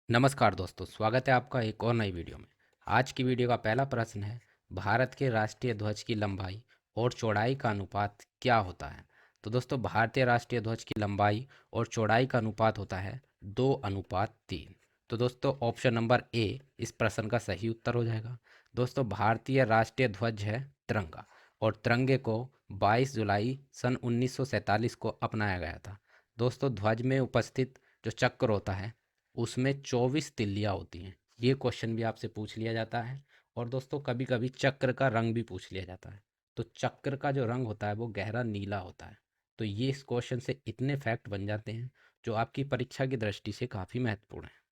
नमस्कार दोस्तों, स्वागत है आपका एक और नई वीडियो में। आज की वीडियो का पहला प्रश्न है, भारत के राष्ट्रीय ध्वज की लंबाई और चौड़ाई का अनुपात क्या होता है? तो दोस्तों, भारतीय राष्ट्रीय ध्वज की लंबाई और चौड़ाई का अनुपात होता है 2:3। तो दोस्तों, ऑप्शन नंबर ए इस प्रश्न का सही उत्तर हो जाएगा। दोस्तों, भारतीय राष्ट्रीय ध्वज है तिरंगा, और तिरंगे को 22 जुलाई सन 1947 को अपनाया गया था। दोस्तों, ध्वज में उपस्थित जो चक्र होता है उसमें 24 तिल्लियाँ होती हैं। ये क्वेश्चन भी आपसे पूछ लिया जाता है। और दोस्तों, कभी कभी चक्र का रंग भी पूछ लिया जाता है। तो चक्र का जो रंग होता है वो गहरा नीला होता है। तो ये इस क्वेश्चन से इतने फैक्ट बन जाते हैं जो आपकी परीक्षा की दृष्टि से काफ़ी महत्वपूर्ण है।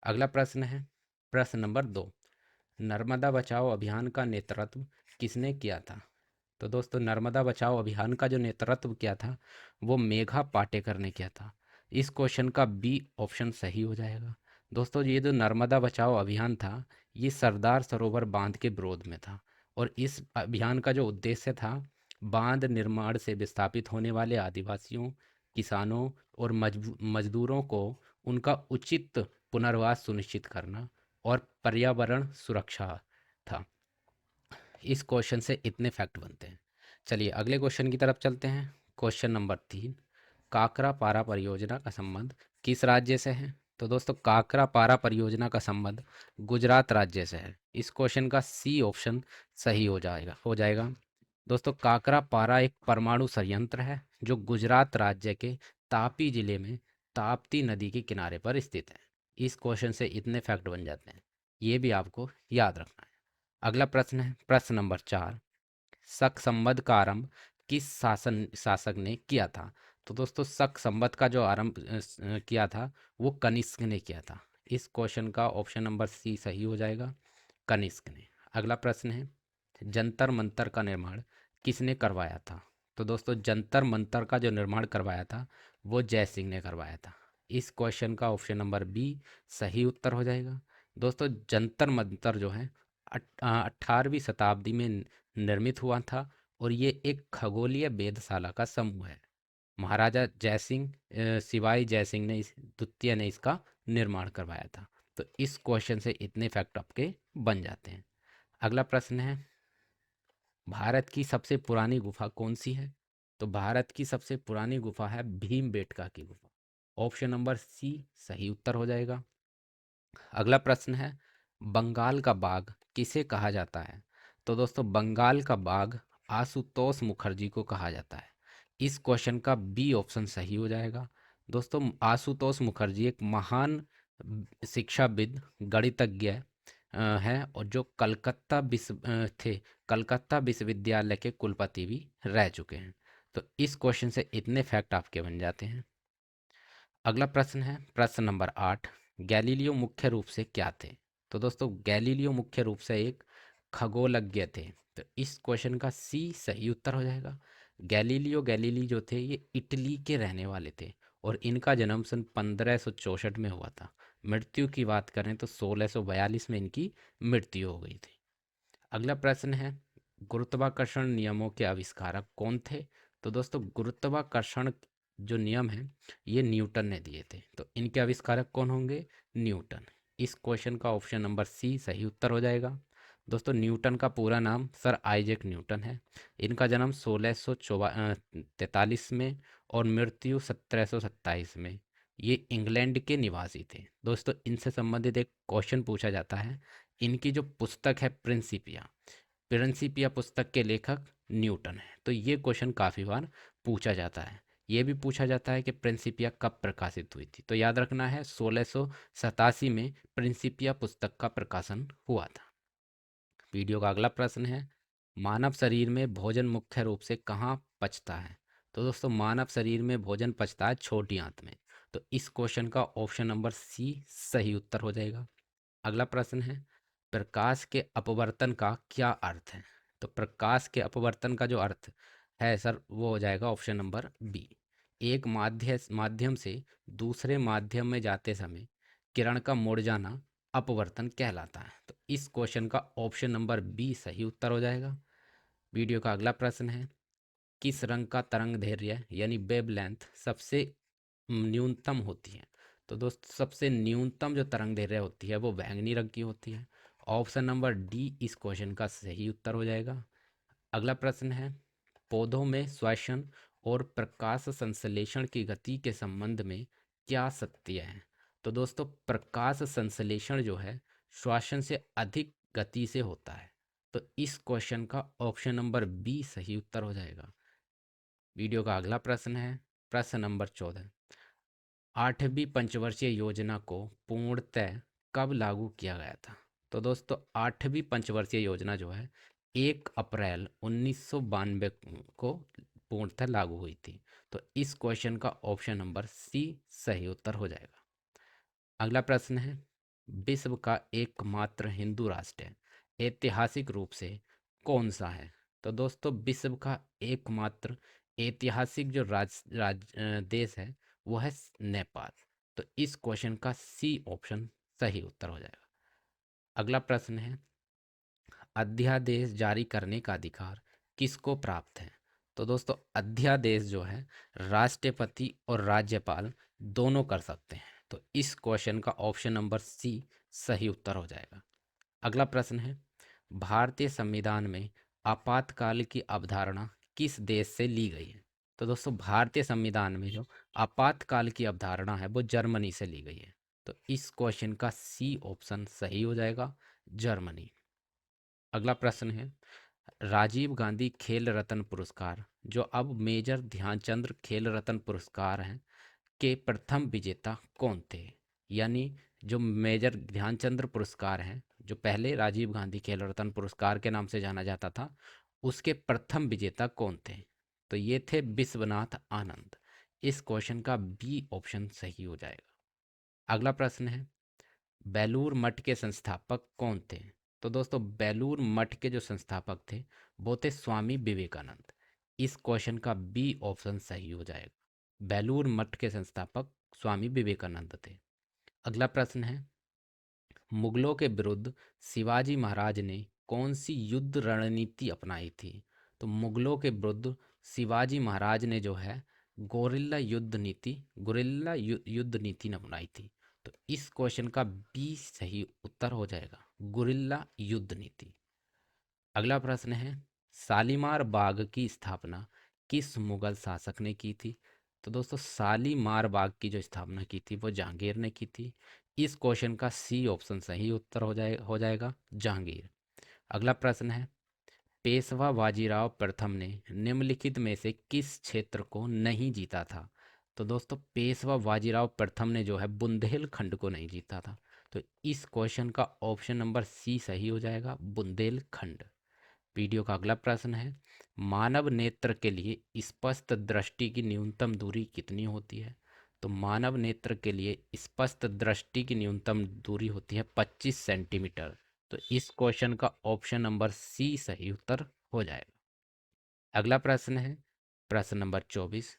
अगला प्रश्न है, प्रश्न नंबर 2। नर्मदा बचाओ अभियान का नेतृत्व किसने किया था? तो दोस्तों, नर्मदा बचाओ अभियान का जो नेतृत्व किया था वो मेघा पाटेकर ने किया था। इस क्वेश्चन का बी ऑप्शन सही हो जाएगा। दोस्तों, ये जो नर्मदा बचाओ अभियान था ये सरदार सरोवर बांध के विरोध में था। और इस अभियान का जो उद्देश्य था, बांध निर्माण से विस्थापित होने वाले आदिवासियों, किसानों और मजदूरों को उनका उचित पुनर्वास सुनिश्चित करना और पर्यावरण सुरक्षा था। इस क्वेश्चन से इतने फैक्ट बनते हैं। चलिए अगले क्वेश्चन की तरफ चलते हैं। Question number 3। काकरा पारा परियोजना का संबंध किस राज्य से है? तो दोस्तों, काकरा पारा परियोजना का संबंध गुजरात राज्य से है। इस क्वेश्चन का सी ऑप्शन सही हो जाएगा। दोस्तों, काकरा पारा एक परमाणु संयंत्र है जो गुजरात राज्य के तापी जिले में ताप्ती नदी के किनारे पर स्थित है। इस क्वेश्चन से इतने फैक्ट बन जाते हैं, ये भी आपको याद रखना है। अगला प्रश्न है, प्रश्न नंबर 4। शक संवत का आरंभ किस शासक ने किया था? तो दोस्तों, शक संवत का जो आरंभ किया था वो कनिष्क ने किया था। इस क्वेश्चन का ऑप्शन नंबर सी सही हो जाएगा, कनिष्क ने। अगला प्रश्न है, जंतर मंतर का निर्माण किसने करवाया था? तो दोस्तों, जंतर मंतर का जो निर्माण करवाया था वो जय सिंह ने करवाया था। इस क्वेश्चन का ऑप्शन नंबर बी सही उत्तर हो जाएगा। दोस्तों, जंतर मंतर जो है 18वीं शताब्दी में निर्मित हुआ था, और ये एक खगोलीय वेधशाला का समूह है। महाराजा जयसिंह शिवाई जयसिंह ने इस द्वितीय ने इसका निर्माण करवाया था। तो इस क्वेश्चन से इतने फैक्ट आपके बन जाते हैं। अगला प्रश्न है, भारत की सबसे पुरानी गुफा कौन सी है? तो भारत की सबसे पुरानी गुफा है भीमबेटका की गुफा। ऑप्शन नंबर सी सही उत्तर हो जाएगा। अगला प्रश्न है, बंगाल का बाघ किसे कहा जाता है? तो दोस्तों, बंगाल का बाघ आशुतोष मुखर्जी को कहा जाता है। इस क्वेश्चन का बी ऑप्शन सही हो जाएगा। दोस्तों, आशुतोष मुखर्जी एक महान शिक्षाविद, गणितज्ञ हैं, और जो कलकत्ता विश्वविद्यालय के कुलपति भी रह चुके हैं। तो इस क्वेश्चन से इतने फैक्ट आपके बन जाते हैं। अगला प्रश्न है, प्रश्न नंबर 8। गैलीलियो मुख्य रूप से क्या थे? तो दोस्तों, गैलीलियो मुख्य रूप से एक खगोलज्ञ थे। तो इस क्वेश्चन का सी सही उत्तर हो जाएगा। गैलीलियो गैलीली जो थे ये इटली के रहने वाले थे, और इनका जन्म सन 1564 में हुआ था। मृत्यु की बात करें तो 1642 में इनकी मृत्यु हो गई थी। अगला प्रश्न है, गुरुत्वाकर्षण नियमों के आविष्कारक कौन थे? तो दोस्तों, गुरुत्वाकर्षण जो नियम है ये न्यूटन ने दिए थे। तो इनके आविष्कारक कौन होंगे? न्यूटन। इस क्वेश्चन का ऑप्शन नंबर सी सही उत्तर हो जाएगा। दोस्तों, न्यूटन का पूरा नाम सर आइजैक न्यूटन है। इनका जन्म 1643 में और मृत्यु 1727 में। ये इंग्लैंड के निवासी थे। दोस्तों, इनसे संबंधित एक क्वेश्चन पूछा जाता है। इनकी जो पुस्तक है प्रिंसिपिया, प्रिंसिपिया पुस्तक के लेखक न्यूटन है। तो ये क्वेश्चन काफ़ी बार पूछा जाता है। ये भी पूछा जाता है कि प्रिंसिपिया कब प्रकाशित हुई थी। तो याद रखना है 1687 में प्रिंसिपिया पुस्तक का प्रकाशन हुआ था। वीडियो का अगला प्रश्न है, मानव शरीर में भोजन मुख्य रूप से कहाँ पचता है? तो दोस्तों, मानव शरीर में भोजन पचता है छोटी आंत में। तो इस क्वेश्चन का ऑप्शन नंबर सी सही उत्तर हो जाएगा। अगला प्रश्न है, प्रकाश के अपवर्तन का क्या अर्थ है? तो प्रकाश के अपवर्तन का जो अर्थ है सर वो हो जाएगा ऑप्शन नंबर बी, एक माध्यम से दूसरे माध्यम में जाते समय किरण का मुड़ जाना अपवर्तन कहलाता है। तो इस क्वेश्चन का ऑप्शन नंबर बी सही उत्तर हो जाएगा। वीडियो का अगला प्रश्न है, किस रंग का तरंग दैर्घ्य यानी वेवलेंथ सबसे न्यूनतम होती है? तो दोस्त सबसे न्यूनतम जो तरंग दैर्घ्य होती है वो बैंगनी रंग की होती है। ऑप्शन नंबर डी इस क्वेश्चन का सही उत्तर हो जाएगा। अगला प्रश्न है, पौधों में श्वसन और प्रकाश संश्लेषण की गति के संबंध में क्या सत्य है? तो दोस्तों प्रकाश संश्लेषण जो है श्वसन से अधिक गति से होता है। तो इस क्वेश्चन का ऑप्शन नंबर बी सही उत्तर हो जाएगा। वीडियो का अगला प्रश्न है, प्रश्न नंबर 14। आठवीं पंचवर्षीय योजना को पूर्णतः कब लागू किया गया था? तो दोस्तों आठवीं पंचवर्षीय योजना जो है 1 अप्रैल 1992 को पूर्णतः लागू हुई थी। तो इस क्वेश्चन का ऑप्शन नंबर सी सही उत्तर हो जाएगा। अगला प्रश्न है, विश्व का एकमात्र हिंदू राष्ट्र ऐतिहासिक रूप से कौन सा है? तो दोस्तों विश्व का एकमात्र ऐतिहासिक जो देश है वो है नेपाल। तो इस क्वेश्चन का सी ऑप्शन सही उत्तर हो जाएगा। अगला प्रश्न है, अध्यादेश जारी करने का अधिकार किसको प्राप्त है? तो दोस्तों अध्यादेश जो है राष्ट्रपति और राज्यपाल दोनों कर सकते हैं। तो इस क्वेश्चन का ऑप्शन नंबर सी सही उत्तर हो जाएगा। अगला प्रश्न है, भारतीय संविधान में आपातकाल की अवधारणा किस देश से ली गई है? तो दोस्तों भारतीय संविधान में जो आपातकाल की अवधारणा है वो जर्मनी से ली गई है। तो इस क्वेश्चन का सी ऑप्शन सही हो जाएगा, जर्मनी। अगला प्रश्न है, राजीव गांधी खेल रत्न पुरस्कार जो अब मेजर ध्यानचंद खेल रत्न पुरस्कार हैं के प्रथम विजेता कौन थे? यानी जो मेजर ध्यानचंद्र पुरस्कार हैं जो पहले राजीव गांधी खेल रत्न पुरस्कार के नाम से जाना जाता था, उसके प्रथम विजेता कौन थे? तो ये थे विश्वनाथ आनंद। इस क्वेश्चन का बी ऑप्शन सही हो जाएगा। अगला प्रश्न है, बेलूर मठ के संस्थापक कौन थे? तो दोस्तों बेलूर मठ के जो संस्थापक थे वो थे स्वामी विवेकानंद। इस क्वेश्चन का बी ऑप्शन सही हो जाएगा। बेलूर मठ के संस्थापक स्वामी विवेकानंद थे। अगला प्रश्न है, मुगलों के विरुद्ध शिवाजी महाराज ने कौन सी युद्ध रणनीति अपनाई थी? तो मुगलों के विरुद्ध शिवाजी महाराज ने जो है गुरिल्ला युद्ध नीति अपनाई थी। तो इस क्वेश्चन का बी सही उत्तर हो जाएगा, गुरिल्ला युद्ध नीति। अगला प्रश्न है, शालीमार बाग की स्थापना किस मुगल शासक ने की थी? तो दोस्तों शालीमार बाग की जो स्थापना की थी वो जहांगीर ने की थी। इस क्वेश्चन का सी ऑप्शन सही उत्तर हो जाएगा, जहांगीर। अगला प्रश्न है, पेशवा बाजीराव प्रथम ने निम्नलिखित में से किस क्षेत्र को नहीं जीता था? तो दोस्तों पेशवा बाजीराव प्रथम ने जो है बुंदेलखंड को नहीं जीता था। तो इस क्वेश्चन का ऑप्शन नंबर सी सही हो जाएगा, बुंदेलखंड। वीडियो का अगला प्रश्न है, मानव नेत्र के लिए स्पष्ट दृष्टि की न्यूनतम दूरी कितनी होती है? तो मानव नेत्र के लिए स्पष्ट दृष्टि की न्यूनतम दूरी होती है 25 सेंटीमीटर। तो इस क्वेश्चन का ऑप्शन नंबर सी सही उत्तर हो जाएगा। अगला प्रश्न है, प्रश्न नंबर 24।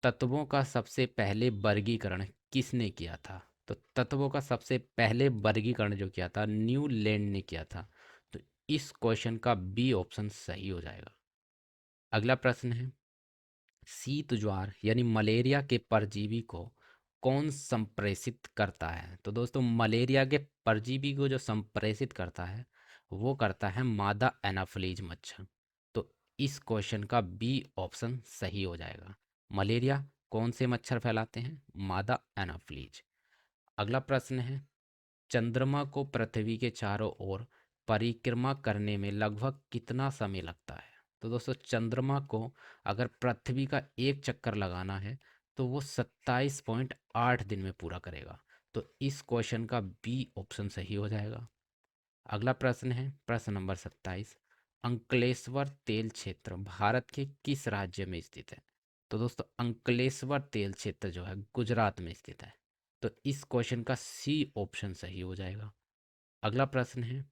तत्वों का सबसे पहले वर्गीकरण किसने किया था? तो तत्वों का सबसे पहले वर्गीकरण जो किया था न्यूलैंड ने किया था। तो इस क्वेश्चन का बी ऑप्शन सही हो जाएगा। अगला प्रश्न है, शीत ज्वार यानी मलेरिया के परजीवी को कौन संप्रेषित करता है? तो दोस्तों मलेरिया के परजीवी को जो संप्रेषित करता है वो करता है मादा एनाफिलीज मच्छर। तो इस क्वेश्चन का बी ऑप्शन सही हो जाएगा। मलेरिया कौन से मच्छर फैलाते हैं? मादा एनाफिलीज। अगला प्रश्न है, चंद्रमा को पृथ्वी के चारों ओर परिक्रमा करने में लगभग कितना समय लगता है? तो दोस्तों चंद्रमा को अगर पृथ्वी का एक चक्कर लगाना है तो वो 27.8 दिन में पूरा करेगा। तो इस क्वेश्चन का बी ऑप्शन सही हो जाएगा। अगला प्रश्न है, प्रश्न नंबर 27। अंकलेश्वर तेल क्षेत्र भारत के किस राज्य में स्थित है? तो दोस्तों अंकलेश्वर तेल क्षेत्र जो है गुजरात में स्थित है। तो इस क्वेश्चन का सी ऑप्शन सही हो जाएगा। अगला प्रश्न है,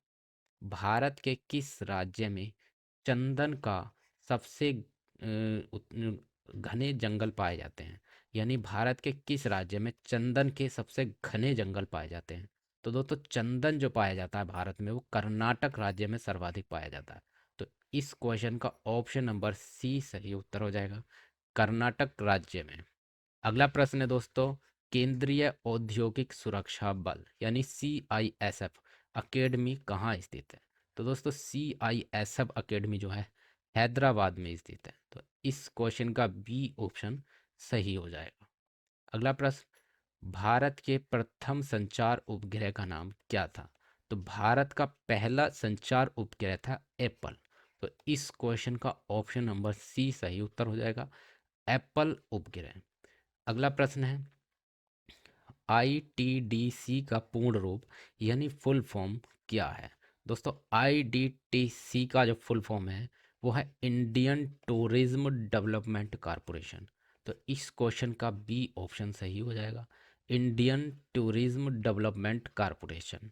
भारत के किस राज्य में चंदन का सबसे घने जंगल पाए जाते हैं? यानी भारत के किस राज्य में चंदन के सबसे घने जंगल पाए जाते हैं? तो दोस्तों चंदन जो पाया जाता है भारत में वो कर्नाटक राज्य में सर्वाधिक पाया जाता है। तो इस क्वेश्चन का ऑप्शन नंबर सी सही उत्तर हो जाएगा, कर्नाटक राज्य में। अगला प्रश्न है दोस्तों, केंद्रीय औद्योगिक सुरक्षा बल यानी CISF अकेडमी कहाँ स्थित है? तो दोस्तों CISF अकेडमी जो है हैदराबाद में स्थित है। तो इस क्वेश्चन का बी ऑप्शन सही हो जाएगा। अगला प्रश्न, भारत के प्रथम संचार उपग्रह का नाम क्या था? तो भारत का पहला संचार उपग्रह था एप्पल। तो इस क्वेश्चन का ऑप्शन नंबर सी सही उत्तर हो जाएगा, एप्पल उपग्रह। अगला प्रश्न है, ITDC का पूर्ण रूप यानी फुल फॉर्म क्या है? दोस्तों ITDC का जो फुल फॉर्म है वो है इंडियन टूरिज्म डेवलपमेंट कारपोरेशन। तो इस क्वेश्चन का बी ऑप्शन सही हो जाएगा, इंडियन टूरिज्म डेवलपमेंट कारपोरेशन।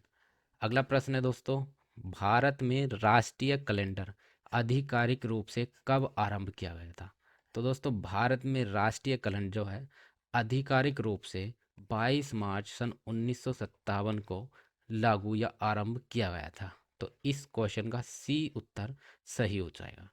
अगला प्रश्न है दोस्तों, भारत में राष्ट्रीय कैलेंडर आधिकारिक रूप से कब आरंभ किया गया था? तो दोस्तों भारत में राष्ट्रीय कैलेंडर जो है आधिकारिक रूप से 22 मार्च सन 1957 को लागू या आरंभ किया गया था। तो इस क्वेश्चन का सी उत्तर सही हो जाएगा।